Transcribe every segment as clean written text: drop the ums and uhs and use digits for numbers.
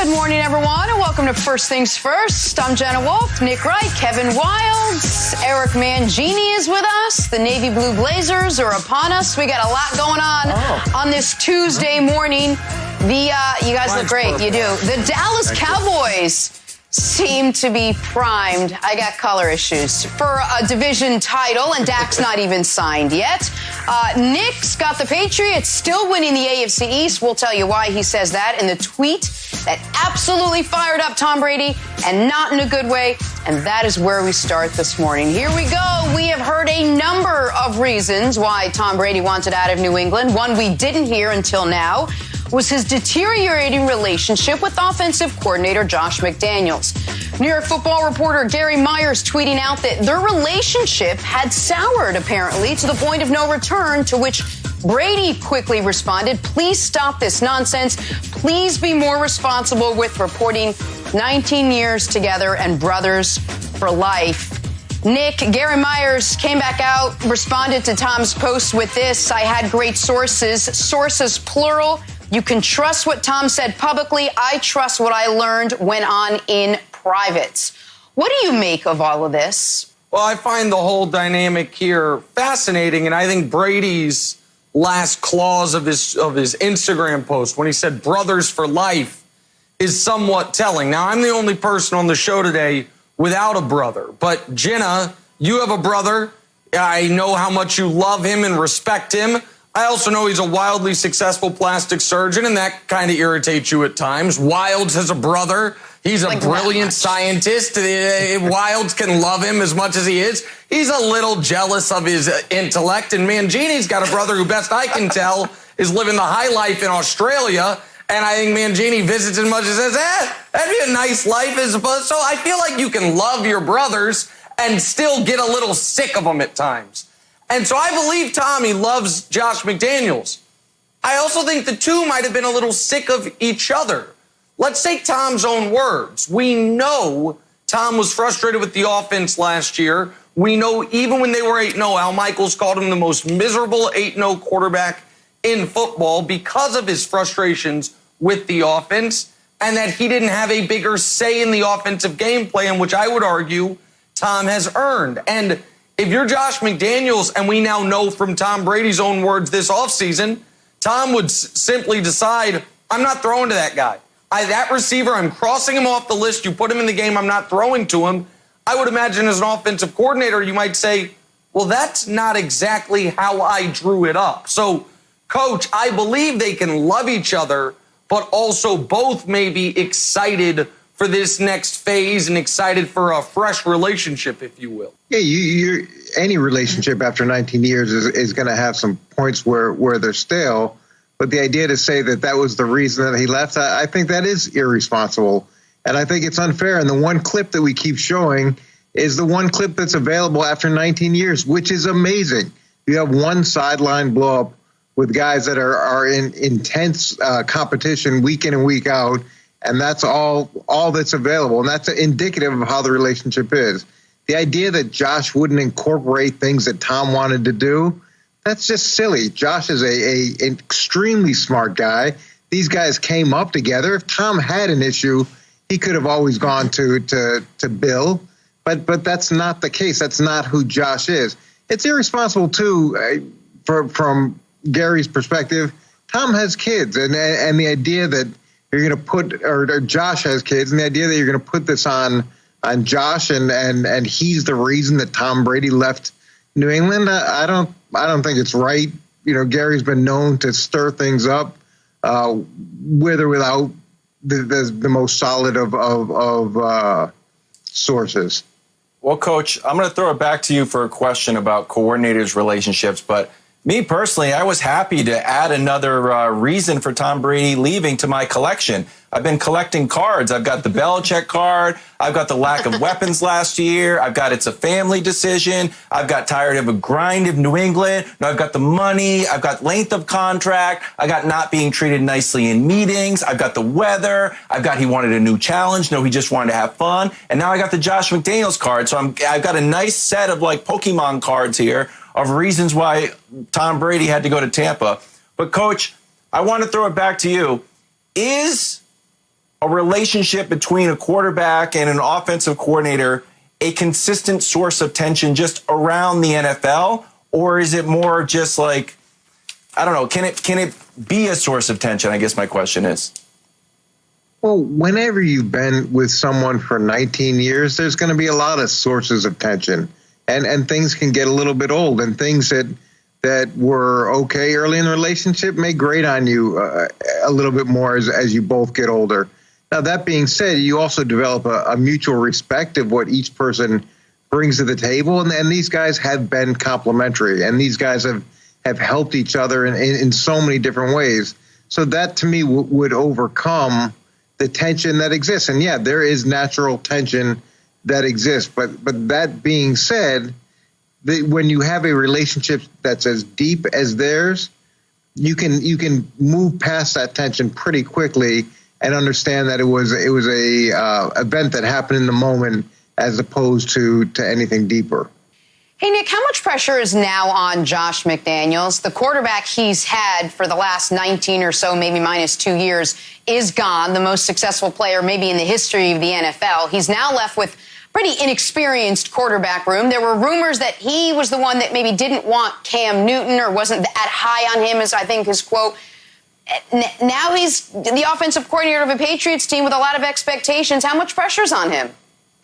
Good morning, everyone, and welcome to First Things First. I'm Jenna Wolfe, Nick Wright, Kevin Wilds, Eric Mangini is with us. The Navy Blue Blazers are upon us. We got a lot going on this Tuesday morning. You guys look great. You do. The Dallas Cowboys seem to be primed. I got color issues for a division title, and Dak's not even signed yet. Nick's got the Patriots still winning the AFC East. We'll tell you why he says that in the tweet that absolutely fired up Tom Brady, and not in a good way. And that is where we start this morning. Here we go. We have heard a number of reasons why Tom Brady wanted out of New England. One we didn't hear until now was his deteriorating relationship with offensive coordinator Josh McDaniels. New York football reporter Gary Myers tweeting out that their relationship had soured, apparently, to the point of no return, to which Brady quickly responded, "Please stop this nonsense. Please be more responsible with reporting 19 years together and brothers for life." Nick, Gary Myers came back out, responded to Tom's post with this: "I had great sources plural. You can trust what Tom said publicly. I trust what I learned went on in private." What do you make of all of this? Well, I find the whole dynamic here fascinating, and I think Brady's last clause of his Instagram post, when he said brothers for life, is somewhat telling. Now, I'm the only person on the show today without a brother, but Jenna, you have a brother. I know how much you love him and respect him. I also know he's a wildly successful plastic surgeon, and that kind of irritates you at times. Wilds has a brother. He's a brilliant scientist. Wilds can love him as much as he is. He's a little jealous of his intellect. And Mangini's got a brother who, best I can tell, is living the high life in Australia. And I think Mangini visits as much as says, that'd be a nice life. So I feel like you can love your brothers and still get a little sick of them at times. And so I believe Tommy loves Josh McDaniels. I also think the two might have been a little sick of each other. Let's take Tom's own words. We know Tom was frustrated with the offense last year. We know even when they were 8-0, Al Michaels called him the most miserable 8-0 quarterback in football because of his frustrations with the offense, and that he didn't have a bigger say in the offensive game plan, which I would argue Tom has earned. And if you're Josh McDaniels, and we now know from Tom Brady's own words this offseason, Tom would simply decide, I'm not throwing to that guy. That receiver, I'm crossing him off the list. You put him in the game, I'm not throwing to him. I would imagine as an offensive coordinator, you might say, well, that's not exactly how I drew it up. So, Coach, I believe they can love each other, but also both may be excited for this next phase and excited for a fresh relationship, if you will. Yeah, any relationship after 19 years is going to have some points where they're stale. But the idea to say that was the reason that he left, I think that is irresponsible. And I think it's unfair. And the one clip that we keep showing is the one clip that's available after 19 years, which is amazing. You have one sideline blow up with guys that are in intense competition week in and week out. And that's all that's available. And that's indicative of how the relationship is. The idea that Josh wouldn't incorporate things that Tom wanted to do, that's just silly. Josh is an extremely smart guy. These guys came up together. If Tom had an issue, he could have always gone to Bill. But that's not the case. That's not who Josh is. It's irresponsible, too, from Gary's perspective. Tom has kids, and the idea that you're going to put, or Josh has kids, and the idea that you're going to put this on Josh and he's the reason that Tom Brady left New England, I don't think it's right. You know, Gary's been known to stir things up, with or without the most solid of sources. Well, Coach, I'm going to throw it back to you for a question about coordinators' relationships. But me personally, I was happy to add another reason for Tom Brady leaving to my collection. I've been collecting cards. I've got the Belichick card. I've got the lack of weapons last year. I've got it's a family decision. I've got tired of a grind of New England. Now I've got the money. I've got length of contract. I got not being treated nicely in meetings. I've got the weather. I've got he wanted a new challenge. No, he just wanted to have fun. And now I got the Josh McDaniels card. So I've got a nice set of like Pokemon cards here of reasons why Tom Brady had to go to Tampa. But, Coach, I want to throw it back to you. a relationship between a quarterback and an offensive coordinator a consistent source of tension just around the NFL? Or is it more just like, I don't know, can it be a source of tension? I guess my question is. Well, whenever you've been with someone for 19 years, there's going to be a lot of sources of tension, and things can get a little bit old, and things that were okay early in the relationship may grate on you a little bit more as you both get older. Now, that being said, you also develop a mutual respect of what each person brings to the table, and these guys have been complementary, and these guys have helped each other in so many different ways. So that, to me, would overcome the tension that exists. And yeah, there is natural tension that exists. But that being said, when you have a relationship that's as deep as theirs, you can move past that tension pretty quickly and understand that it was a event that happened in the moment as opposed to anything deeper. Hey, Nick, how much pressure is now on Josh McDaniels? The quarterback he's had for the last 19 or so, maybe minus 2 years, is gone. The most successful player maybe in the history of the NFL. He's now left with pretty inexperienced quarterback room. There were rumors that he was the one that maybe didn't want Cam Newton or wasn't that high on him, as I think his quote. Now he's the offensive coordinator of a Patriots team with a lot of expectations. How much pressure's on him?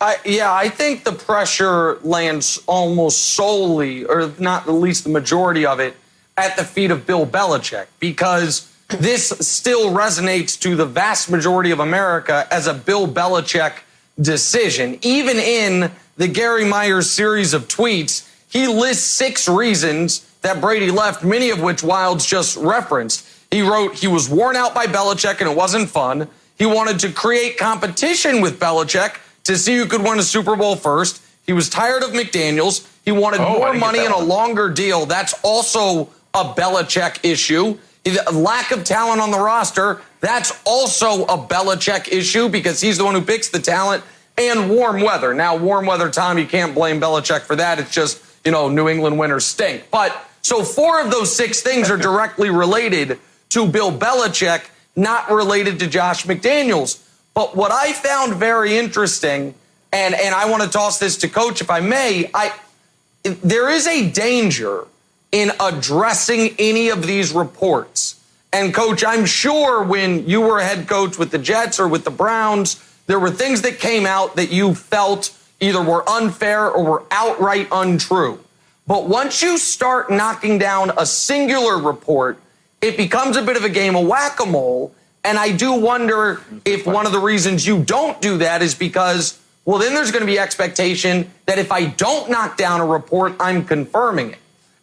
I think the pressure lands almost solely, or not at least the majority of it, at the feet of Bill Belichick, because this still resonates to the vast majority of America as a Bill Belichick decision. Even in the Gary Myers series of tweets, he lists 6 reasons that Brady left, many of which Wildes just referenced. He wrote he was worn out by Belichick and it wasn't fun. He wanted to create competition with Belichick to see who could win a Super Bowl first. He was tired of McDaniels. He wanted more money and a longer deal. That's also a Belichick issue. The lack of talent on the roster, that's also a Belichick issue because he's the one who picks the talent. And warm weather. Now, warm weather, Tom, you can't blame Belichick for that. It's just, New England winters stink. But so 4 of those 6 things are directly related to Bill Belichick, not related to Josh McDaniels. But what I found very interesting, and I want to toss this to Coach if I may, there is a danger in addressing any of these reports. And Coach, I'm sure when you were head coach with the Jets or with the Browns, there were things that came out that you felt either were unfair or were outright untrue. But once you start knocking down a singular report, it becomes a bit of a game of whack-a-mole. And I do wonder if one of the reasons you don't do that is because, well, then there's going to be expectation that if I don't knock down a report, I'm confirming it.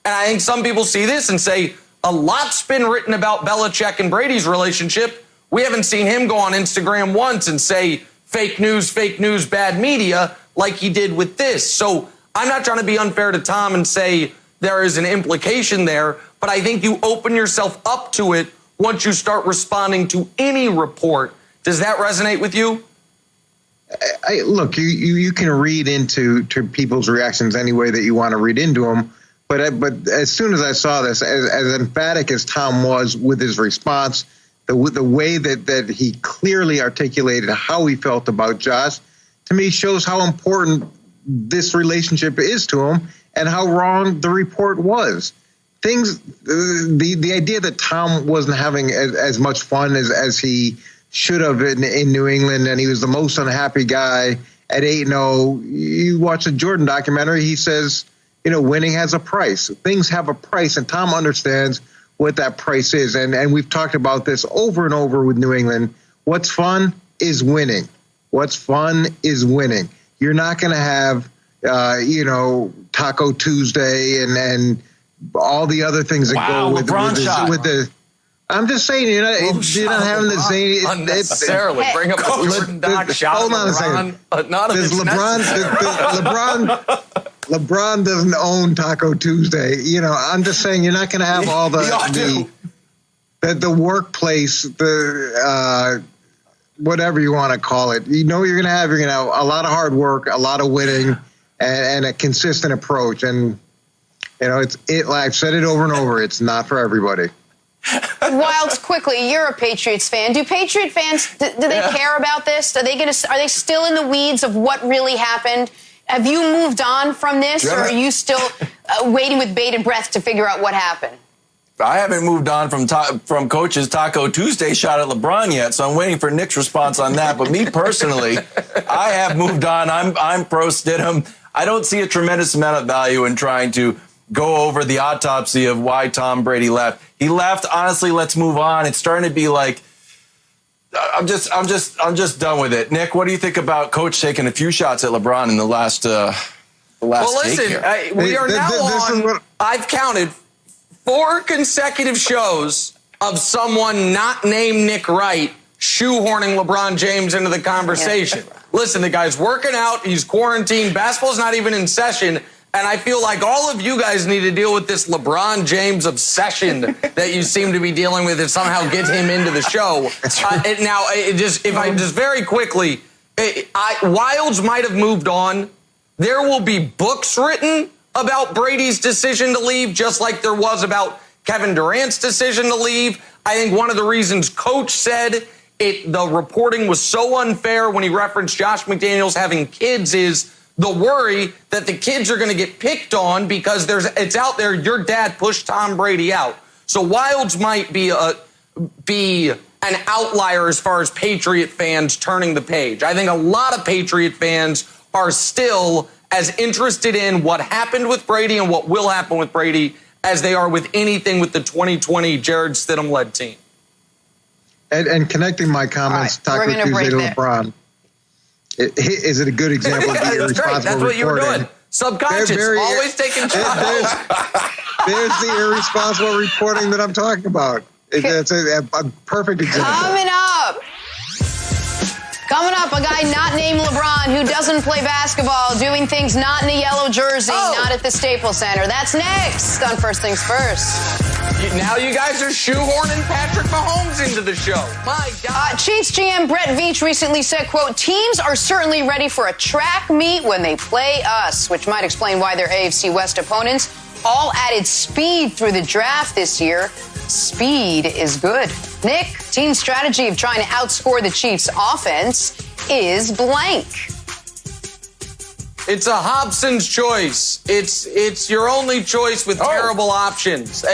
And I think some people see this and say, a lot's been written about Belichick and Brady's relationship. We haven't seen him go on Instagram once and say, fake news, bad media, like he did with this. So I'm not trying to be unfair to Tom and say there is an implication there, but I think you open yourself up to it once you start responding to any report. Does that resonate with you? Look, you can read into people's reactions any way that you want to read into them. But as soon as I saw this, as emphatic as Tom was with his response, the way that he clearly articulated how he felt about Josh, to me shows how important this relationship is to him and how wrong the report was. The idea that Tom wasn't having as much fun as he should have in New England, and he was the most unhappy guy at 8-0. You watch the Jordan documentary, he says, winning has a price. Things have a price, and Tom understands what that price is. And we've talked about this over and over with New England. What's fun is winning. What's fun is winning. You're not going to have, Taco Tuesday and all the other things that go with the. I'm just saying, you're not having the same unnecessarily bring up a Jordan Doc shot. Hold on a second. LeBron doesn't own Taco Tuesday. I'm just saying you're not going to have all the workplace, whatever you want to call it. You're going to have a lot of hard work, a lot of winning, and a consistent approach. And I've said it over and over. It's not for everybody. Wilds, quickly, you're a Patriots fan. Do Patriot fans, do they care about this? Are they still in the weeds of what really happened? Have you moved on from this, or are you still waiting with bated breath to figure out what happened? I haven't moved on from Coach's Taco Tuesday shot at LeBron yet, so I'm waiting for Nick's response on that. But me personally, I have moved on. I'm pro Stidham. I don't see a tremendous amount of value in trying to go over the autopsy of why Tom Brady left. He left. Honestly, let's move on. It's starting to be like, I'm just done with it. Nick, what do you think about Coach taking a few shots at LeBron in the last well, listen, we are now on. I've counted 4 consecutive shows of someone not named Nick Wright shoehorning LeBron James into the conversation. Listen, the guy's working out. He's quarantined. Basketball's not even in session. And I feel like all of you guys need to deal with this LeBron James obsession that you seem to be dealing with and somehow get him into the show. If I just very quickly, Wilds might have moved on. There will be books written about Brady's decision to leave, just like there was about Kevin Durant's decision to leave. I think one of the reasons Coach said the reporting was so unfair when he referenced Josh McDaniels having kids is the worry that the kids are going to get picked on because it's out there, your dad pushed Tom Brady out. So Wilds might be an outlier as far as Patriot fans turning the page. I think a lot of Patriot fans are still as interested in what happened with Brady and what will happen with Brady as they are with anything with the 2020 Jared Stidham-led team. And connecting my comments, Taco Tuesday to LeBron. Is it a good example of the irresponsible That's what you were reporting? doing. Subconscious, always taking shots. There's the irresponsible reporting that I'm talking about. It's a perfect example. Coming up, a guy not named LeBron who doesn't play basketball, doing things not in a yellow jersey, not at the Staples Center. That's next on First Things First. Now you guys are shoehorning Patrick Mahomes into the show. My God. Chiefs GM Brett Veach recently said, quote, teams are certainly ready for a track meet when they play us, which might explain why their AFC West opponents all added speed through the draft this year. Speed is good. Nick, team's strategy of trying to outscore the Chiefs' offense is blank. It's a Hobson's choice. It's your only choice with terrible options.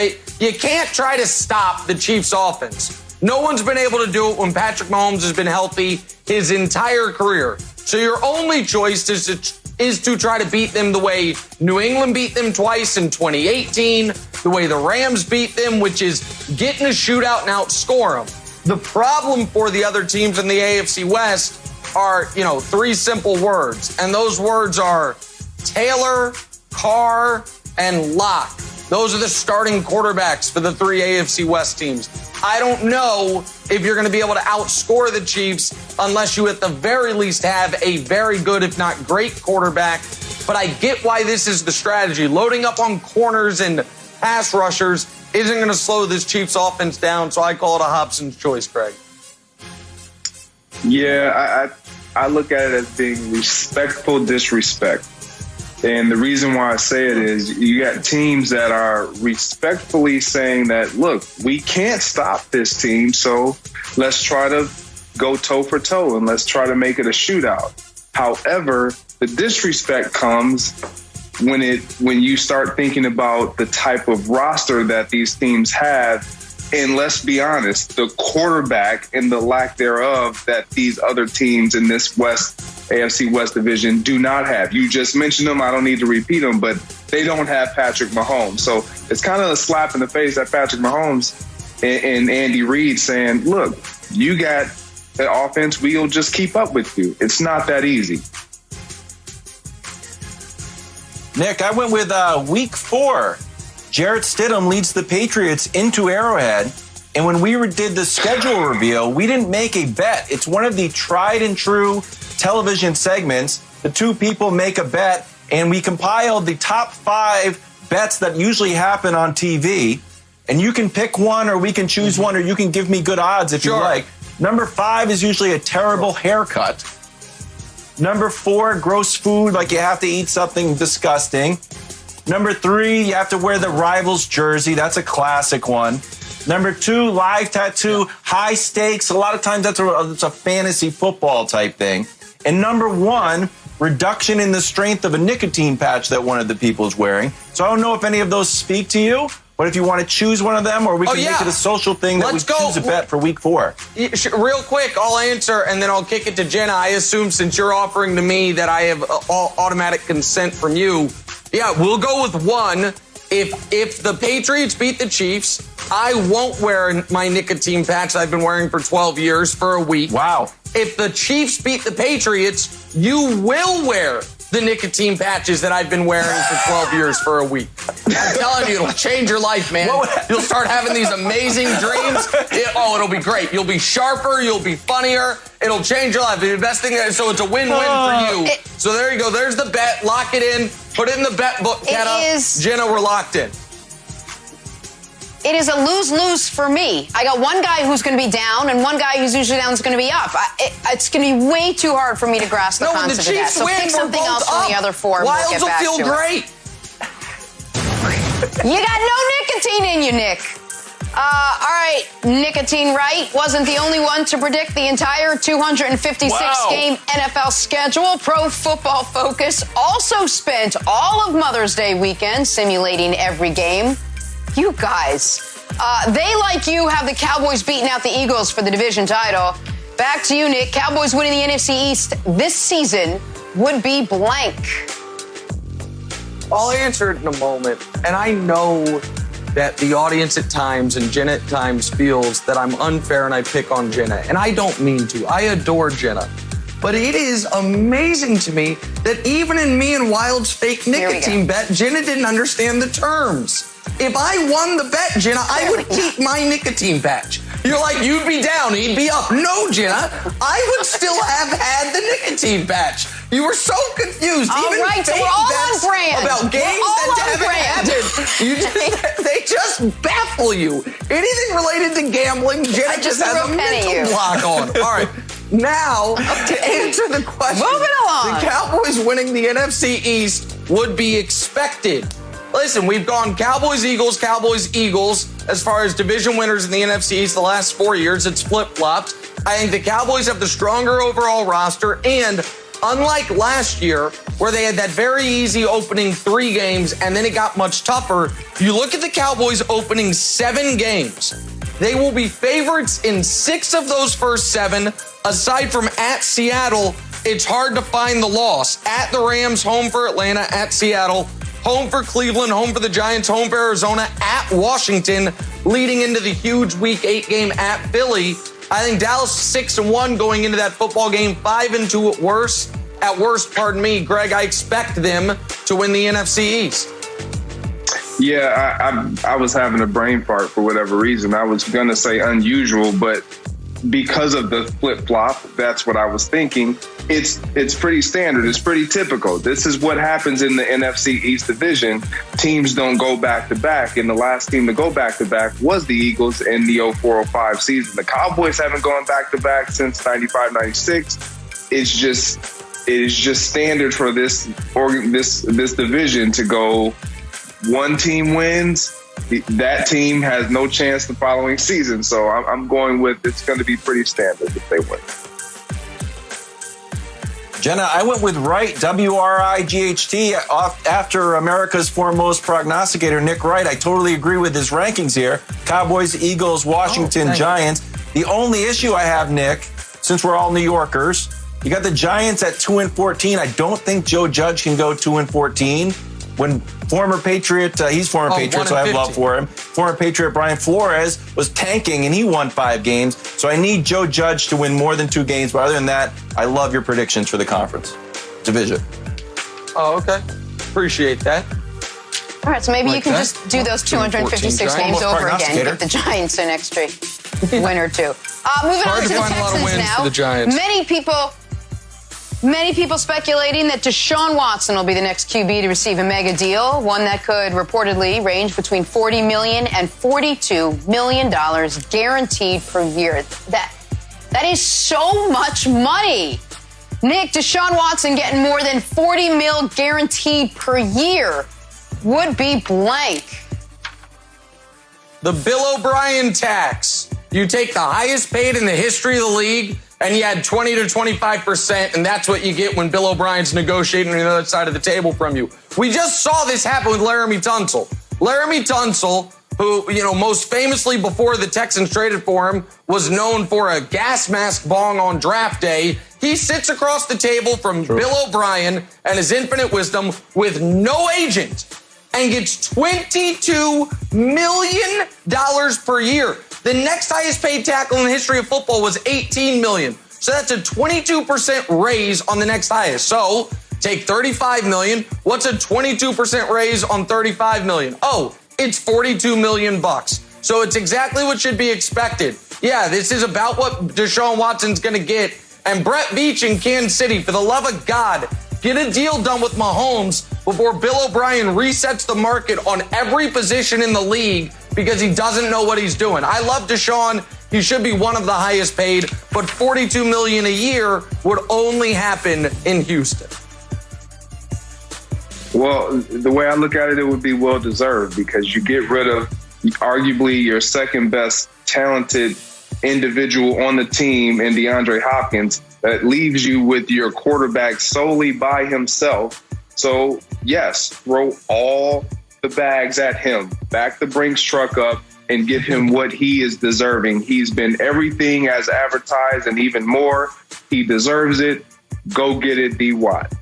You can't try to stop the Chiefs' offense. No one's been able to do it when Patrick Mahomes has been healthy his entire career. So your only choice is to try to beat them the way New England beat them twice in 2018, the way the Rams beat them, which is get in a shootout and outscore them. The problem for the other teams in the AFC West are, 3 simple words. And those words are Taylor, Carr, and Locke. Those are the starting quarterbacks for the 3 AFC West teams. I don't know if you're going to be able to outscore the Chiefs unless you at the very least have a very good, if not great quarterback. But I get why this is the strategy. Loading up on corners and pass rushers isn't going to slow this Chiefs offense down. So I call it a Hobson's choice, Craig. Yeah, I look at it as being respectful disrespect. And the reason why I say it is you got teams that are respectfully saying that, look, we can't stop this team, so let's try to go toe for toe and let's try to make it a shootout. However, the disrespect comes when you start thinking about the type of roster that these teams have. And let's be honest, the quarterback and the lack thereof that these other teams in this AFC West division do not have. You just mentioned them. I don't need to repeat them, but they don't have Patrick Mahomes. So it's kind of a slap in the face at Patrick Mahomes and Andy Reid saying, look, you got the offense. We'll just keep up with you. It's not that easy. Nick, I went with week 4. Jarrett Stidham leads the Patriots into Arrowhead. And when we did the schedule reveal, we didn't make a bet. It's one of the tried and true television segments. The 2 people make a bet, and we compiled the top 5 bets that usually happen on TV. And you can pick one, or we can choose one, or you can give me good odds if you like. Number 5 is usually a terrible haircut. Number 4, gross food, like you have to eat something disgusting. Number 3, you have to wear the rival's jersey. That's a classic one. Number 2, live tattoo, high stakes. A lot of times it's a fantasy football type thing. And number 1, reduction in the strength of a nicotine patch that one of the people is wearing. So I don't know if any of those speak to you, but if you want to choose one of them, or we can make it a social thing that we choose a bet for week 4. Real quick, I'll answer, and then I'll kick it to Jenna. I assume since you're offering to me that I have automatic consent from you, we'll go with 1. If the Patriots beat the Chiefs, I won't wear my nicotine patch I've been wearing for 12 years for a week. Wow. If the Chiefs beat the Patriots, you will wear the nicotine patches that I've been wearing for 12 years for a week. I'm telling you, it'll change your life, man. You'll start having these amazing dreams. It'll be great. You'll be sharper. You'll be funnier. It'll change your life. The best thing, so it's a win-win for you. So there you go. There's the bet. Lock it in. Put it in the bet book, Jenna, we're locked in. It is a lose-lose for me. I got one guy who's going to be down, and one guy who's usually down is going to be up. It's going to be way too hard for me to grasp the concept of that. So pick something else from the other 4. Wilds we'll get back will feel great. You got no nicotine in you, Nick. All right, Nicotine Wright wasn't the only one to predict the entire 256-game NFL schedule. Pro Football Focus also spent all of Mother's Day weekend simulating every game. You guys, they, like you, have the Cowboys beating out the Eagles for the division title. Back to you, Nick. Cowboys winning the NFC East this season would be blank. I'll answer it in a moment. And I know that the audience at times and Jenna at times feels that I'm unfair and I pick on Jenna. And I don't mean to. I adore Jenna. But it is amazing to me that even in me and Wild's fake nicotine bet, Jenna didn't understand the terms. If I won the bet, Jenna, I would keep my nicotine patch. You're like, you'd be down, he'd be up. No, Jenna, I would still have had the nicotine patch. You were so confused. All even right, so we're all on brand. About games that haven't happened. They just baffle you. Anything related to gambling, Jenna just has a mental block on. All right. Now, to answer the question, moving along. The Cowboys winning the NFC East would be expected. Listen, we've gone Cowboys, Eagles, as far as division winners in the NFC East the last 4 years. It's flip-flopped. I think the Cowboys have the stronger overall roster, and unlike last year, where they had that very easy opening 3 games, and then it got much tougher, you look at the Cowboys opening 7 games. They will be favorites in 6 of those first 7. Aside from at Seattle, it's hard to find the loss. At the Rams, home for Atlanta, at Seattle, home for Cleveland, home for the Giants, home for Arizona, at Washington, leading into the huge Week 8 game at Philly. I think Dallas 6-1 going into that football game, 5-2 at worst. At worst, pardon me, Greg, I expect them to win the NFC East. Yeah, I was having a brain fart for whatever reason. I was going to say unusual, but because of the flip-flop, that's what I was thinking. It's pretty standard. It's pretty typical. This is what happens in the NFC East division. Teams don't go back-to-back, and the last team to go back-to-back was the Eagles in the 04-05 season. The Cowboys haven't gone back-to-back since 95-96. It is just standard for this division to go. One team wins, that team has no chance the following season. So I'm going with it's going to be pretty standard if they win. Jenna, I went with Wright, W-R-I-G-H-T, after America's foremost prognosticator, Nick Wright. I totally agree with his rankings here. Cowboys, Eagles, Washington, Giants. The only issue I have, Nick, since we're all New Yorkers, you got the Giants at 2-14. I don't think Joe Judge can go 2-14. When former Patriot, he's former Patriot, so I have love for him. Former Patriot Brian Flores was tanking, and he won 5 games. So I need Joe Judge to win more than 2 games. But other than that, I love your predictions for the conference division. Oh, okay. Appreciate that. All right, so maybe you can just do those 256 games over again. Get the Giants an extra win or 2. Moving on to the Texans now. The Giants. Many people speculating that Deshaun Watson will be the next QB to receive a mega deal, one that could reportedly range between $40 million and $42 million guaranteed per year. That is so much money. Nick, Deshaun Watson getting more than $40 million guaranteed per year would be blank. the Bill O'Brien tax. You take the highest paid in the history of the league, and you add 20 to 25%, and that's what you get when Bill O'Brien's negotiating on the other side of the table from you. We just saw this happen with Laramie Tunsil. Laramie Tunsil, who, most famously before the Texans traded for him, was known for a gas mask bong on draft day. He sits across the table from Bill O'Brien and his infinite wisdom with no agent and gets $22 million per year. The next highest paid tackle in the history of football was $18 million. So that's a 22% raise on the next highest. So take $35 million. What's a 22% raise on $35 million? Oh, it's $42 million. So it's exactly what should be expected. Yeah, this is about what Deshaun Watson's going to get. And Brett Veach in Kansas City, for the love of God, get a deal done with Mahomes before Bill O'Brien resets the market on every position in the league because he doesn't know what he's doing. I love Deshaun. He should be one of the highest paid, but $42 million a year would only happen in Houston. Well, the way I look at it, it would be well-deserved because you get rid of arguably your second best talented individual on the team in DeAndre Hopkins. That leaves you with your quarterback solely by himself. So, yes, throw all the bags at him. Back the Brinks truck up and give him what he is deserving. He's been everything as advertised and even more. He deserves it. Go get it, D-Watt.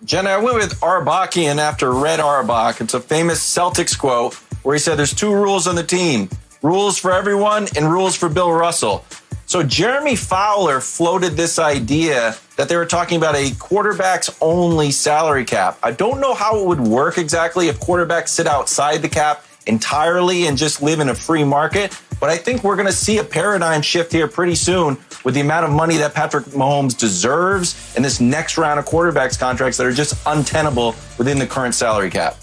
Jenna, I went with Arbachian after Red Auerbach. It's a famous Celtics quote where he said there's two rules on the team. Rules for everyone and rules for Bill Russell. So Jeremy Fowler floated this idea that they were talking about a quarterbacks only salary cap. I don't know how it would work exactly if quarterbacks sit outside the cap entirely and just live in a free market. But I think we're going to see a paradigm shift here pretty soon with the amount of money that Patrick Mahomes deserves in this next round of quarterbacks contracts that are just untenable within the current salary cap.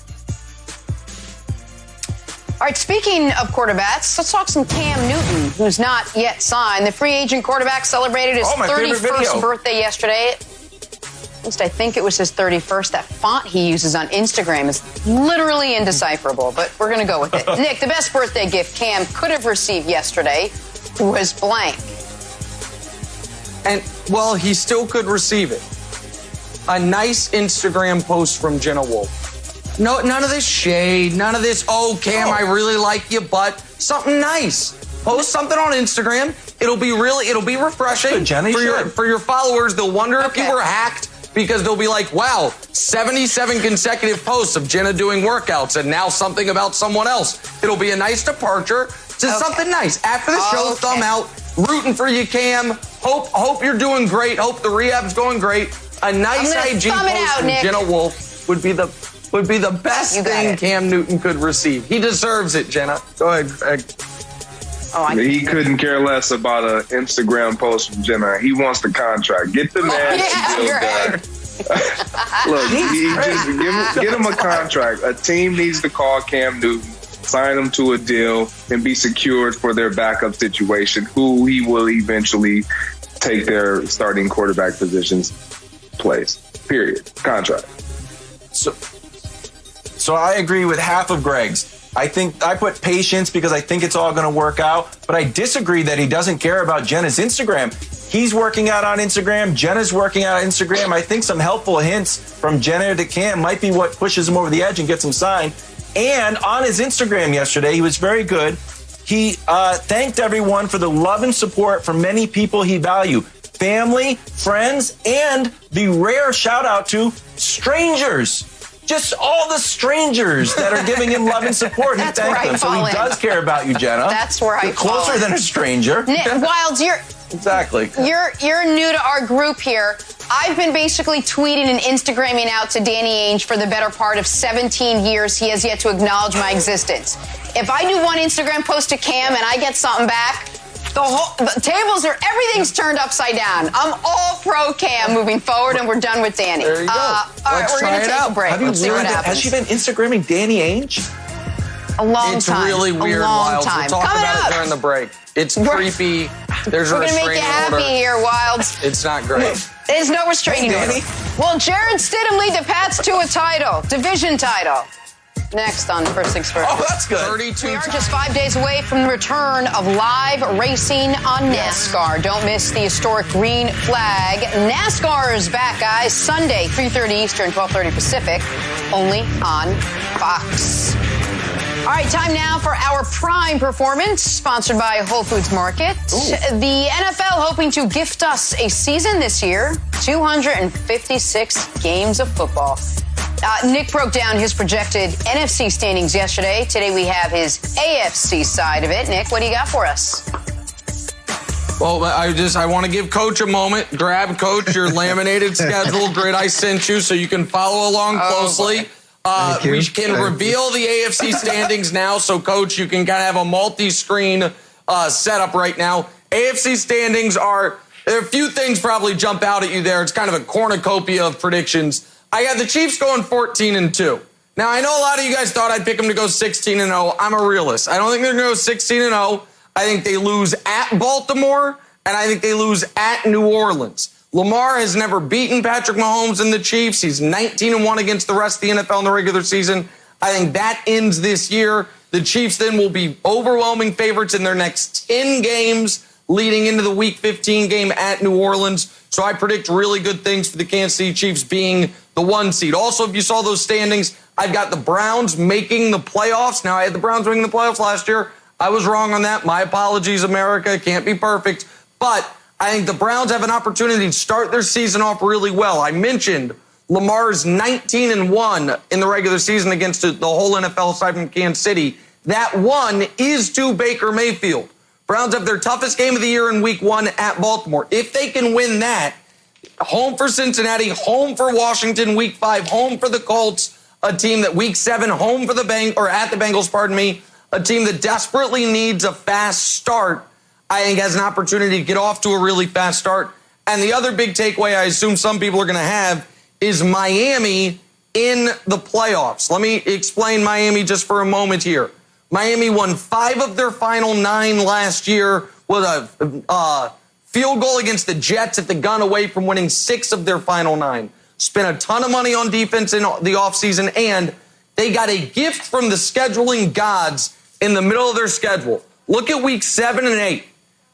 All right, speaking of quarterbacks, let's talk some Cam Newton, who's not yet signed. The free agent quarterback celebrated his 31st birthday yesterday. At least I think it was his 31st. That font he uses on Instagram is literally indecipherable, but we're going to go with it. Nick, the best birthday gift Cam could have received yesterday was blank. And, well, he still could receive it. A nice Instagram post from Jenna Wolfe. No, none of this shade, none of this, oh, Cam, I really like you, but something nice. Post something on Instagram. It'll be refreshing for your followers. They'll wonder if you were hacked because they'll be like, wow, 77 consecutive posts of Jenna doing workouts and now something about someone else. It'll be a nice departure to something nice. After the show, thumb out, rooting for you, Cam. Hope you're doing great. Hope the rehab's going great. A nice IG post from Jenna Wolfe would be the best thing Cam Newton could receive. He deserves it, Jenna. Go ahead, Greg. He couldn't care less about an Instagram post from Jenna. He wants the contract. Get the man done. Look, get him a contract. A team needs to call Cam Newton, sign him to a deal, and be secured for their backup situation, who he will eventually take their starting quarterback position's place. Period. Contract. So I agree with half of Greg's. I think I put patience because I think it's all going to work out. But I disagree that he doesn't care about Jenna's Instagram. He's working out on Instagram. Jenna's working out on Instagram. I think some helpful hints from Jenna to Cam might be what pushes him over the edge and gets him signed. And on his Instagram yesterday, he was very good. He thanked everyone for the love and support from many people he valued. Family, friends, and the rare shout out to strangers. Just all the strangers that are giving him love and support. He thanked them. So he does care about you, Jenna. That's where You're closer than a stranger. Wilds, exactly. You're new to our group here. I've been basically tweeting and Instagramming out to Danny Ainge for the better part of 17 years. He has yet to acknowledge my existence. If I do one Instagram post to Cam and I get something back, everything's turned upside down. I'm all pro Cam moving forward, and we're done with Danny. There you go. All right, we're going to take a break. Let's see what happens. Has she been Instagramming Danny Ainge? A long time. It's really weird, Wilds. We'll talk about it during the break. It's creepy. There's a restraining order. We're going to make you happy here, Wilds. It's not great. There's no restraining order. Well, Jared Stidham lead the Pats to a title, division title. Next on First Things First. Oh, that's good. 32 We are just 5 days away from the return of live racing on NASCAR. Don't miss the historic green flag. NASCAR is back, guys. Sunday, 3:30 Eastern, 12:30 Pacific, only on Fox. All right, time now for our Prime Performance, sponsored by Whole Foods Market. The NFL hoping to gift us a season this year, 256 games of football. Nick broke down his projected NFC standings yesterday. Today we have his AFC side of it. Nick, what do you got for us? Well, I want to give Coach a moment. Grab, Coach, your laminated schedule grid I sent you so you can follow along closely. We can reveal the AFC standings now, so, Coach, you can kind of have a multi-screen setup right now. AFC standings there are a few things probably jump out at you there. It's kind of a cornucopia of predictions. I got the Chiefs going 14-2. Now, I know a lot of you guys thought I'd pick them to go 16-0. I'm a realist. I don't think they're going to go 16-0. I think they lose at Baltimore, and I think they lose at New Orleans. Lamar has never beaten Patrick Mahomes and the Chiefs. He's 19-1 against the rest of the NFL in the regular season. I think that ends this year. The Chiefs then will be overwhelming favorites in their next 10 games leading into the Week 15 game at New Orleans. So I predict really good things for the Kansas City Chiefs being the 1 seed. Also, if you saw those standings, I've got the Browns making the playoffs. Now, I had the Browns making the playoffs last year. I was wrong on that. My apologies, America. Can't be perfect. But I think the Browns have an opportunity to start their season off really well. I mentioned Lamar's 19-1 in the regular season against the whole NFL aside from Kansas City. That one is to Baker Mayfield. Browns have their toughest game of the year in Week 1 at Baltimore. If they can win that, home for Cincinnati, home for Washington, Week 5, home for the Colts, a team that Week 7, home for the at the Bengals, a team that desperately needs a fast start, I think has an opportunity to get off to a really fast start. And the other big takeaway I assume some people are going to have is Miami in the playoffs. Let me explain Miami just for a moment here. Miami won 5 of their final 9 last year with a field goal against the Jets at the gun away from winning 6 of their final 9. Spent a ton of money on defense in the offseason, and they got a gift from the scheduling gods in the middle of their schedule. Look at Week 7 and 8.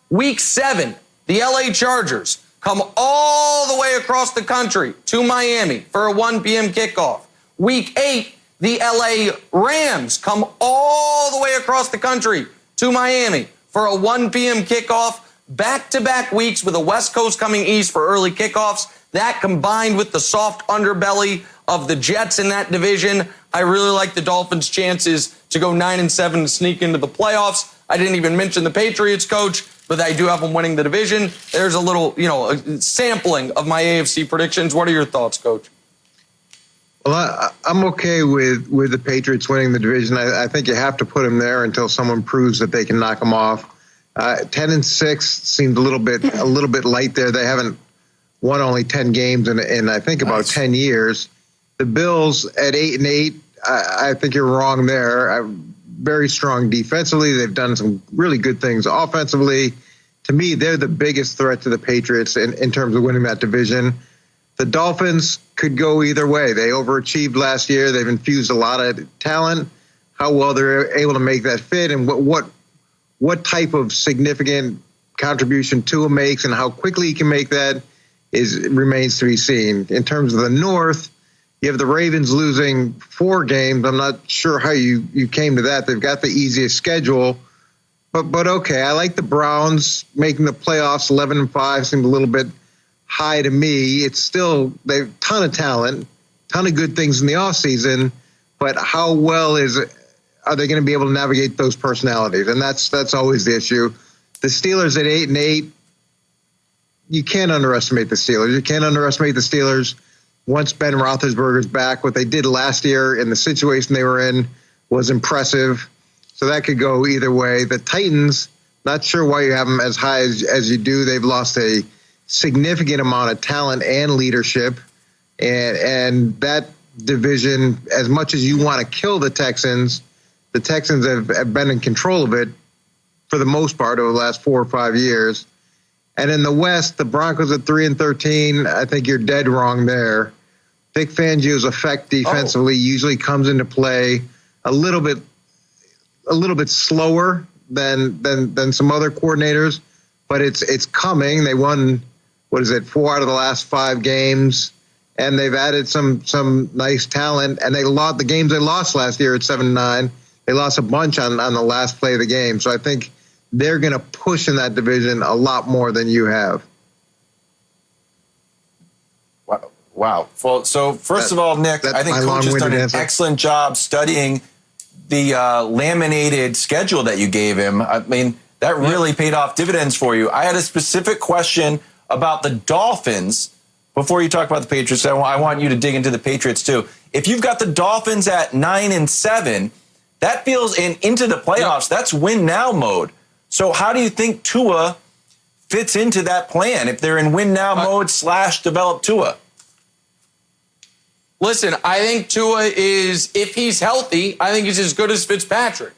Week 7, the LA Chargers come all the way across the country to Miami for a 1 p.m. kickoff. Week 8, the LA Rams come all the way across the country to Miami for a 1 p.m. kickoff. Back-to-back weeks with the West Coast coming east for early kickoffs. That combined with the soft underbelly of the Jets in that division, I really like the Dolphins' chances to go 9-7 and sneak into the playoffs. I didn't even mention the Patriots, Coach, but I do have them winning the division. There's a little, a sampling of my AFC predictions. What are your thoughts, Coach? Well, I'm okay with the Patriots winning the division. I think you have to put them there until someone proves that they can knock them off. 10-6 seemed a little bit light there. They haven't won only 10 games in I think about 10 years. The Bills at 8-8, I think you're wrong there. Very strong defensively. They've done some really good things offensively. To me, they're the biggest threat to the Patriots in terms of winning that division. The Dolphins could go either way. They overachieved last year. They've infused a lot of talent. How well they're able to make that fit and what type of significant contribution Tua makes and how quickly he can make that remains to be seen. In terms of the North, you have the Ravens losing 4 games. I'm not sure how you came to that. They've got the easiest schedule. But okay, I like the Browns making the playoffs. 11-5 seemed a little bit high to me. It's still, they've a ton of talent, ton of good things in the offseason, but how well are they going to be able to navigate those personalities? And that's always the issue. The Steelers at 8-8, you can't underestimate the Steelers. You can't underestimate the Steelers. Once Ben Roethlisberger's back, what they did last year in the situation they were in was impressive. So that could go either way. The Titans, not sure why you have them as high as you do. They've lost a significant amount of talent and leadership. And that division, as much as you want to kill the Texans have been in control of it for the most part over the last 4 or 5 years. And in the West, the Broncos at 3-13, I think you're dead wrong there. Vic Fangio's effect defensively usually comes into play a little bit slower than some other coordinators, but it's coming. They won, 4 out of the last 5 games, and they've added some nice talent. And they lost the games they lost last year at 7-9. They lost a bunch on the last play of the game. So I think they're going to push in that division a lot more than you have. Wow. Well, so first of all, Nick, I think Coach has done an excellent job studying the laminated schedule that you gave him. I mean, that really paid off dividends for you. I had a specific question about the Dolphins before you talk about the Patriots. I want you to dig into the Patriots too. If you've got the Dolphins at 9-7, that feels into the playoffs. That's win now mode. So how do you think Tua fits into that plan if they're in win now mode / develop Tua? Listen, I think Tua is, if he's healthy, I think he's as good as Fitzpatrick.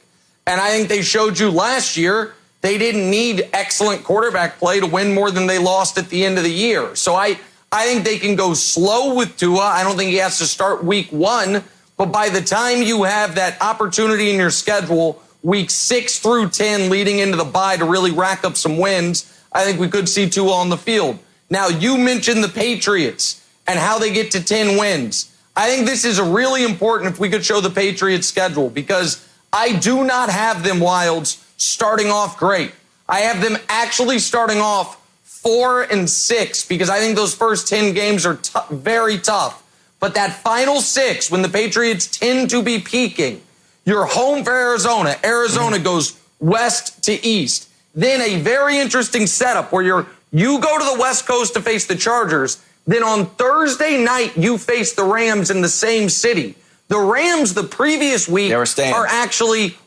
And I think they showed you last year they didn't need excellent quarterback play to win more than they lost at the end of the year. So I think they can go slow with Tua. I don't think he has to start week 1. But by the time you have that opportunity in your schedule, week 6 through 10 leading into the bye to really rack up some wins, I think we could see Tua on the field. Now, you mentioned the Patriots and how they get to 10 wins. I think this is really important if we could show the Patriots schedule, because I do not have them, Wilds, starting off great. I have them actually starting off 4-6 because I think those first 10 games are very tough. But that final 6, when the Patriots tend to be peaking, you're home for Arizona. Arizona goes west to east. Then a very interesting setup where you go to the West Coast to face the Chargers. Then on Thursday night, you face the Rams in the same city. The Rams the previous week are actually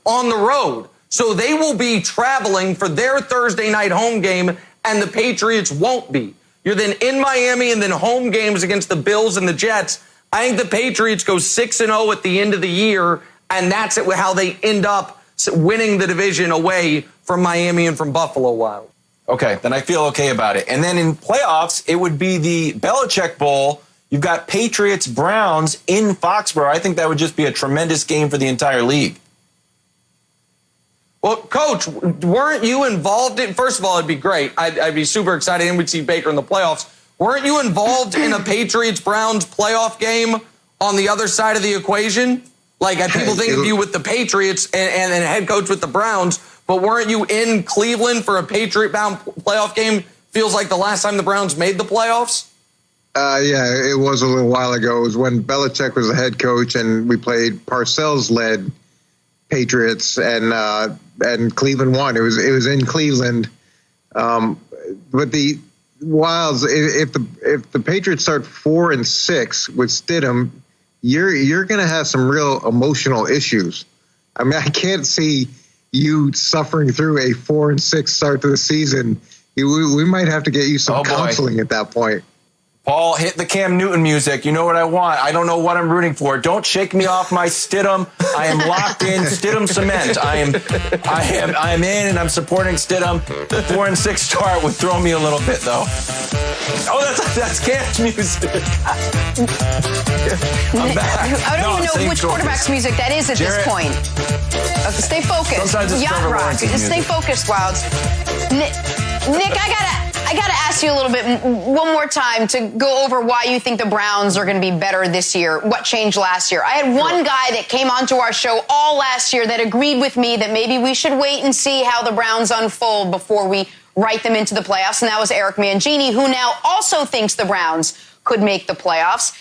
on the road. So they will be traveling for their Thursday night home game, and the Patriots won't be. You're then in Miami and then home games against the Bills and the Jets. I think the Patriots go 6-0 at the end of the year, and that's how they end up winning the division away from Miami and from Buffalo Wild. Okay, then I feel okay about it. And then in playoffs, it would be the Belichick Bowl. You've got Patriots-Browns in Foxborough. I think that would just be a tremendous game for the entire league. Well, Coach, weren't you involved in, first of all, it'd be great. I'd be super excited, and we'd see Baker in the playoffs. Weren't you involved in a Patriots-Browns playoff game on the other side of the equation? Like, people think of you with the Patriots and head coach with the Browns, but weren't you in Cleveland for a Patriot-bound playoff game? Feels like the last time the Browns made the playoffs? Yeah, it was a little while ago. It was when Belichick was the head coach, and we played Parcells-led Patriots, and Cleveland won. It was in Cleveland. But the Wilds, if the Patriots start 4-6 with Stidham, you're going to have some real emotional issues. I mean, I can't see you suffering through a 4-6 start to the season. We might have to get you some counseling at that point. Paul, hit the Cam Newton music. You know what I want. I don't know what I'm rooting for. Don't shake me off my Stidham. I am locked in. Stidham cement. I am in, and I'm supporting Stidham. 4-6 start would throw me a little bit, though. Oh, that's Cam's music. I'm back. I don't even know which quarterback's music that is at this point. Okay, stay focused. Sometimes it's Yacht rock. Just stay focused, Wilds. Nick, I gotta ask you a little bit one more time to go over why you think the Browns are going to be better this year. What changed last year? I had one guy that came onto our show all last year that agreed with me that maybe we should wait and see how the Browns unfold before we write them into the playoffs, and that was Eric Mangini, who now also thinks the Browns could make the playoffs.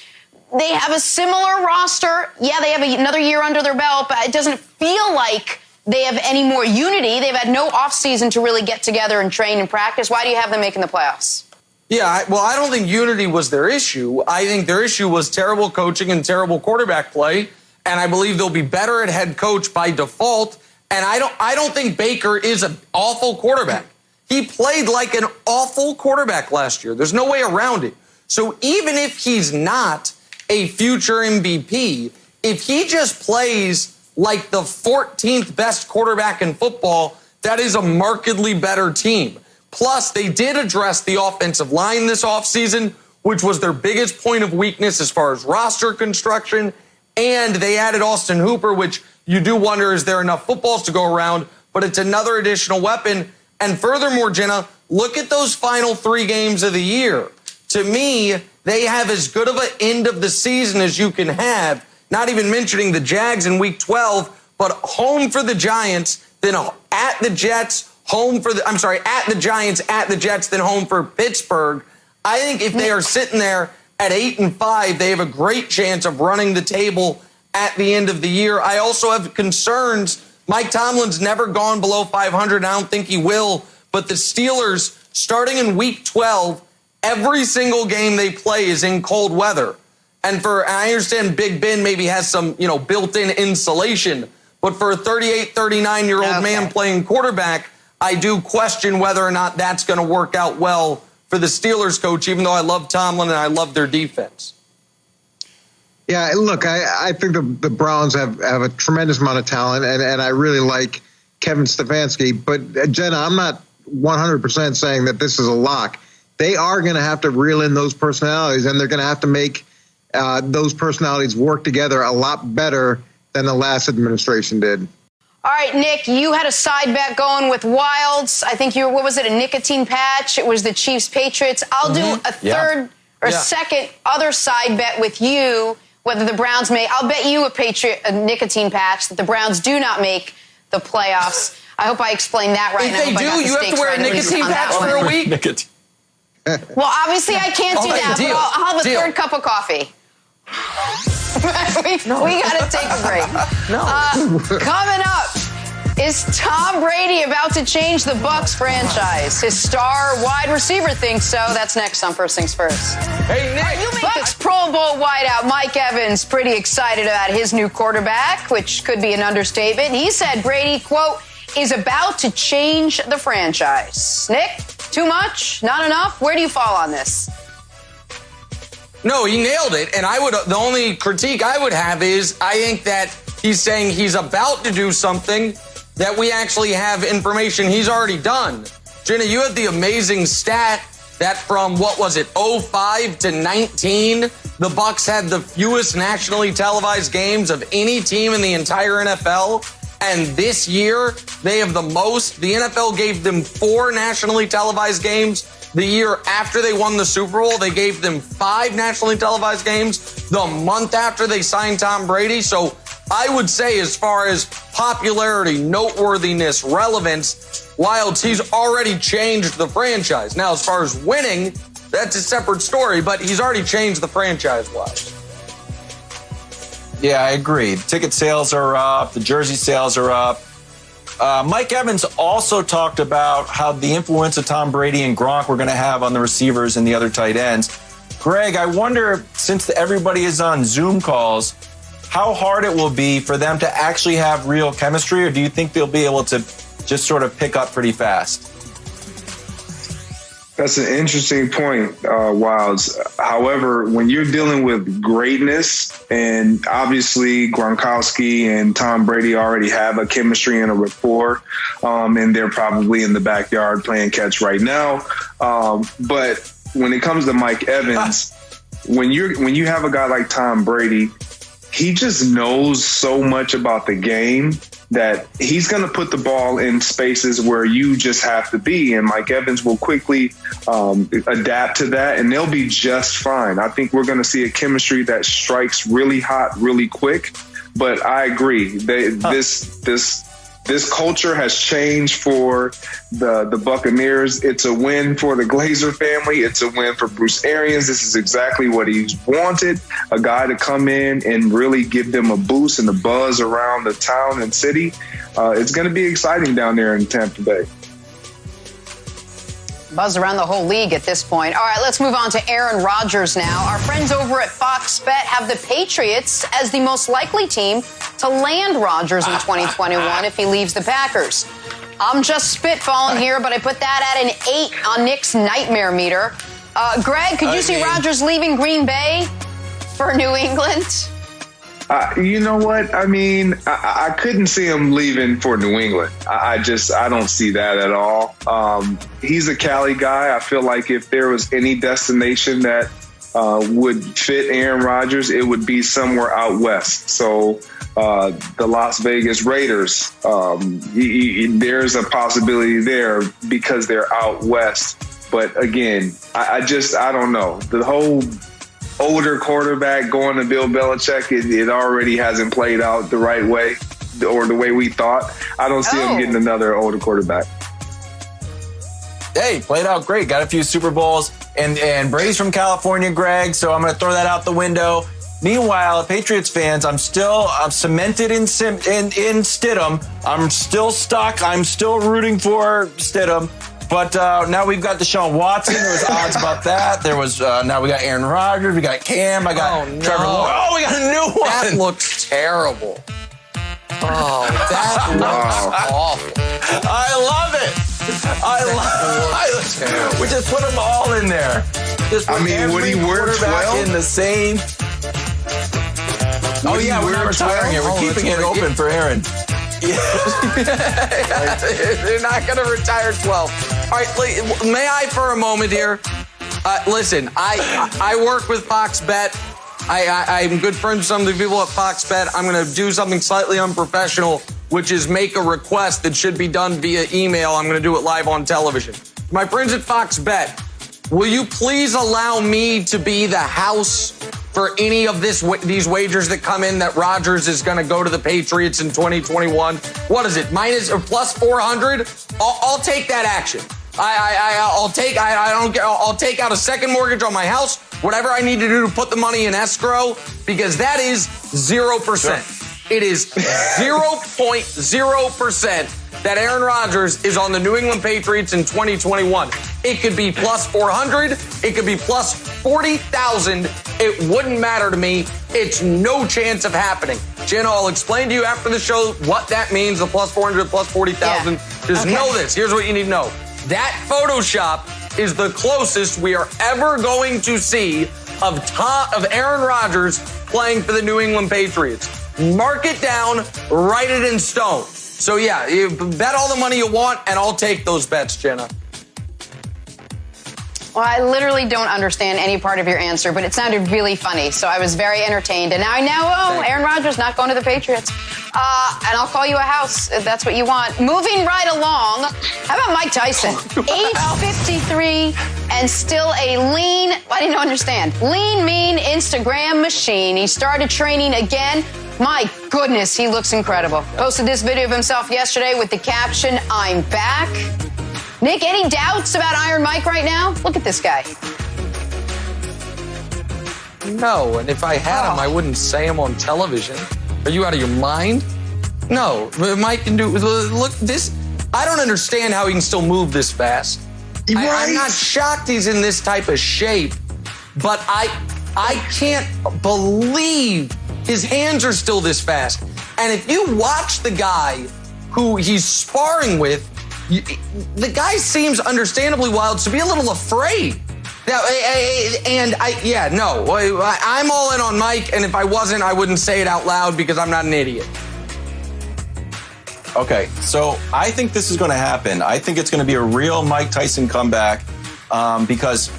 They have a similar roster. Yeah, they have another year under their belt, but it doesn't feel like they have any more unity. They've had no offseason to really get together and train and practice. Why do you have them making the playoffs? Yeah, I don't think unity was their issue. I think their issue was terrible coaching and terrible quarterback play, and I believe they'll be better at head coach by default. And I don't think Baker is an awful quarterback. He played like an awful quarterback last year. There's no way around it. So even if he's not a future MVP, if he just plays like the 14th best quarterback in football, that is a markedly better team. Plus, they did address the offensive line this offseason, which was their biggest point of weakness as far as roster construction. And they added Austin Hooper, which you do wonder, is there enough footballs to go around? But it's another additional weapon. And furthermore, Jenna, look at those final 3 games of the year. To me, they have as good of an end of the season as you can have, not even mentioning the Jags in week 12, but home for the Giants, then at the Jets, at the Giants, at the Jets, then home for Pittsburgh. I think if they are sitting there at 8-5, they have a great chance of running the table at the end of the year. I also have concerns. Mike Tomlin's never gone below 500. I don't think he will. But the Steelers, starting in week 12, every single game they play is in cold weather. And I understand Big Ben maybe has some, built-in insulation. But for a 38, 39-year-old man playing quarterback, I do question whether or not that's going to work out well for the Steelers coach, even though I love Tomlin and I love their defense. Yeah, look, I think the Browns have a tremendous amount of talent, and I really like Kevin Stefanski. But, Jenna, I'm not 100% saying that this is a lock. They are going to have to reel in those personalities, and they're going to have to make those personalities work together a lot better than the last administration did. All right, Nick, you had a side bet going with Wilds. I think what was it, a nicotine patch? It was the Chiefs-Patriots. I'll do a third or second other side bet with you, whether the Browns I'll bet you a nicotine patch that the Browns do not make the playoffs. I hope I explained that right. If they do, you have to wear a nicotine patch for a week? Well, obviously I can't do that, but I'll have a third cup of coffee. we got to take a break. Coming up, is Tom Brady about to change the Bucs franchise? His star wide receiver thinks so. That's next on First Things First. Hey, Nick. Bucs Pro Bowl wideout Mike Evans pretty excited about his new quarterback, which could be an understatement. He said Brady, quote, is about to change the franchise. Nick, too much? Not enough? Where do you fall on this? No, he nailed it. And the only critique I would have is I think that he's saying he's about to do something that we actually have information he's already done. Jenna, you had the amazing stat that from, 05 to 19, the Bucs had the fewest nationally televised games of any team in the entire NFL. And this year, they have the most. The NFL gave them 4 nationally televised games. The year after they won the Super Bowl, they gave them 5 nationally televised games. The month after they signed Tom Brady. So I would say as far as popularity, noteworthiness, relevance, Wilds, he's already changed the franchise. Now, as far as winning, that's a separate story, but he's already changed the franchise-wise. Yeah, I agree. Ticket sales are up. The jersey sales are up. Mike Evans also talked about how the influence of Tom Brady and Gronk were going to have on the receivers and the other tight ends. Greg, I wonder, since everybody is on Zoom calls, how hard it will be for them to actually have real chemistry, or do you think they'll be able to just sort of pick up pretty fast? That's an interesting point, Wilds. However, when you're dealing with greatness, and obviously Gronkowski and Tom Brady already have a chemistry and a rapport, and they're probably in the backyard playing catch right now. But when it comes to Mike Evans, when you have a guy like Tom Brady, he just knows so much about the game that he's going to put the ball in spaces where you just have to be. And Mike Evans will quickly adapt to that, and they'll be just fine. I think we're going to see a chemistry that strikes really hot, really quick. But I agree. This culture has changed for the Buccaneers. It's a win for the Glazer family. It's a win for Bruce Arians. This is exactly what he's wanted, a guy to come in and really give them a boost and a buzz around the town and city. It's going to be exciting down there in Tampa Bay. Buzz around the whole league at this point. All right, let's move on to Aaron Rodgers now. Our friends over at Fox Bet have the Patriots as the most likely team to land Rodgers in 2021 if he leaves the Packers. I'm just spitballing here, but I put that at an 8 on Nick's nightmare meter. Greg, could you see Rodgers leaving Green Bay for New England? You know what? I mean, I couldn't see him leaving for New England. I don't see that at all. He's a Cali guy. I feel like if there was any destination that would fit Aaron Rodgers, it would be somewhere out west. So the Las Vegas Raiders, there's a possibility there because they're out west. But again, I don't know. The whole older quarterback going to Bill Belichick, it already hasn't played out the right way or the way we thought. I don't see him getting another older quarterback. Hey, played out great. Got a few Super Bowls. And Brady's from California, Greg, so I'm going to throw that out the window. Meanwhile, Patriots fans, I'm cemented in Stidham. I'm still stuck. I'm still rooting for Stidham. But now we've got Deshaun Watson. There was odds about that. There was now we got Aaron Rodgers. We got Cam. I got Trevor Lawrence. Oh, we got a new one. That looks terrible. Oh, that looks awful. I love it. We just put them all in there. Just would he wear 12? In the same. Oh yeah, we're not retiring it. We're keeping it open for Aaron. They're not going to retire 12. All right, may I for a moment here? Listen, I work with Fox Bet. I'm good friends with some of the people at Fox Bet. I'm going to do something slightly unprofessional, which is make a request that should be done via email. I'm going to do it live on television. My friends at Fox Bet, will you please allow me to be the house for any of these wagers that come in that Rodgers is going to go to the Patriots in 2021? What is it, minus or plus 400? I'll take that action. I'll take out a second mortgage on my house, whatever I need to do to put the money in escrow, because that is 0%. Sure. It is 0.0% that Aaron Rodgers is on the New England Patriots in 2021. It could be plus 400. It could be plus 40,000. It wouldn't matter to me. It's no chance of happening. Jenna, I'll explain to you after the show what that means, the plus 400, plus 40,000. Yeah. Just know this. Here's what you need to know. That Photoshop is the closest we are ever going to see of Aaron Rodgers playing for the New England Patriots. Mark it down, write it in stone. So yeah, you bet all the money you want, and I'll take those bets, Jenna. Well, I literally don't understand any part of your answer, but it sounded really funny, so I was very entertained. And now I know, Aaron Rodgers not going to the Patriots. And I'll call you a house if that's what you want. Moving right along, how about Mike Tyson? Age 53 and still a lean, I didn't understand, lean, mean Instagram machine. He started training again. My goodness, he looks incredible. Posted this video of himself yesterday with the caption, "I'm back." Nick, any doubts about Iron Mike right now? Look at this guy. No, and if I had him, I wouldn't say him on television. Are you out of your mind? No, Mike can do. Look, this. I don't understand how he can still move this fast. Right. I'm not shocked he's in this type of shape, but I can't believe his hands are still this fast. And if you watch the guy who he's sparring with, the guy seems understandably wild to be a little afraid. Now, I'm all in on Mike, and if I wasn't, I wouldn't say it out loud because I'm not an idiot. Okay, so I think this is going to happen. I think it's going to be a real Mike Tyson comeback because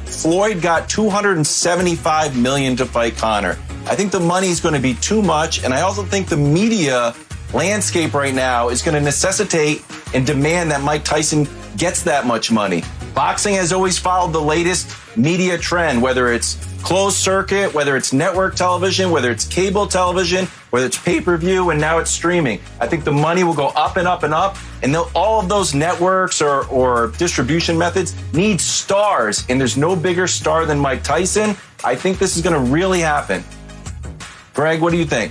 Floyd got $275 million to fight Conor. I think the money is going to be too much, and I also think the media landscape right now is going to necessitate and demand that Mike Tyson gets that much money. Boxing has always followed the latest media trend, whether it's closed circuit, whether it's network television, whether it's cable television, whether it's pay-per-view, and now it's streaming. I think the money will go up and up and up, and all of those networks or distribution methods need stars, and there's no bigger star than Mike Tyson. I think this is going to really happen. Greg, what do you think?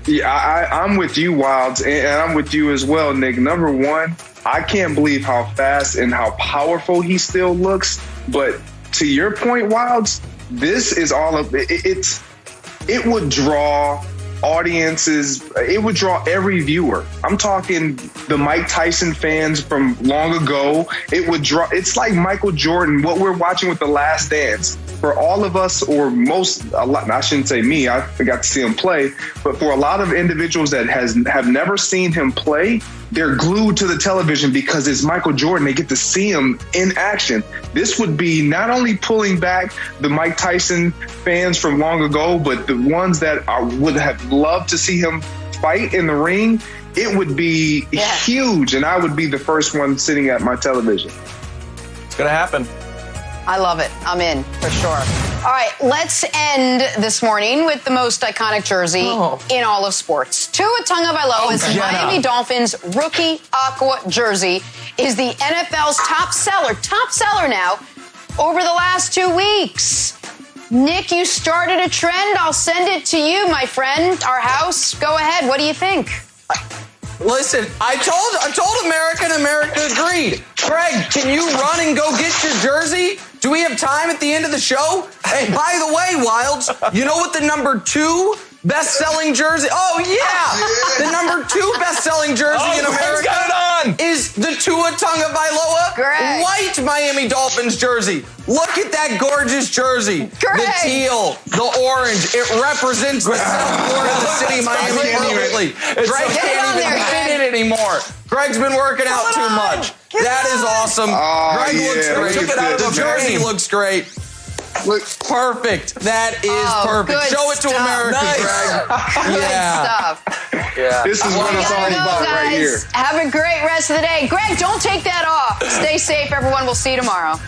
Yeah, I'm with you, Wilds, and I'm with you as well, Nick. Number one, I can't believe how fast and how powerful he still looks. But to your point, Wilds, this is all of it. It would draw audiences. It would draw every viewer. I'm talking the Mike Tyson fans from long ago. It would draw. It's like Michael Jordan, what we're watching with The Last Dance. for all of us, or a lot, I shouldn't say me, I got to see him play, but for a lot of individuals that have never seen him play, they're glued to the television because it's Michael Jordan. They get to see him in action. This would be not only pulling back the Mike Tyson fans from long ago, but the ones that would have loved to see him fight in the ring. It would be huge, and I would be the first one sitting at my television. It's going to happen. I love it. I'm in for sure. All right, let's end this morning with the most iconic jersey in all of sports. Tua Tagovailoa's Miami Dolphins rookie aqua jersey is the NFL's top seller now over the last 2 weeks. Nick, you started a trend. I'll send it to you, my friend. Our house. Go ahead. What do you think? Listen, I told America, and America agreed. Greg, can you run and go get your jersey? Do we have time at the end of the show? Hey, by the way, Wilds, you know what the number 2 best-selling jersey? Oh, yeah! The number 2 best-selling jersey in America got it on. is the Tua Tagovailoa white Miami Dolphins jersey. Look at that gorgeous jersey. The teal, the orange. It represents the south border of the city of Miami perfectly. Greg can't even fit it anymore. Greg's been working out too much. That is awesome. Greg looks great. Took it out of the the jersey frame. looks great. Perfect. That is perfect. Show it to America, Greg. Good stuff. Yeah. This is what it's all about right here. Have a great rest of the day. Greg, don't take that off. Stay safe, everyone. We'll see you tomorrow.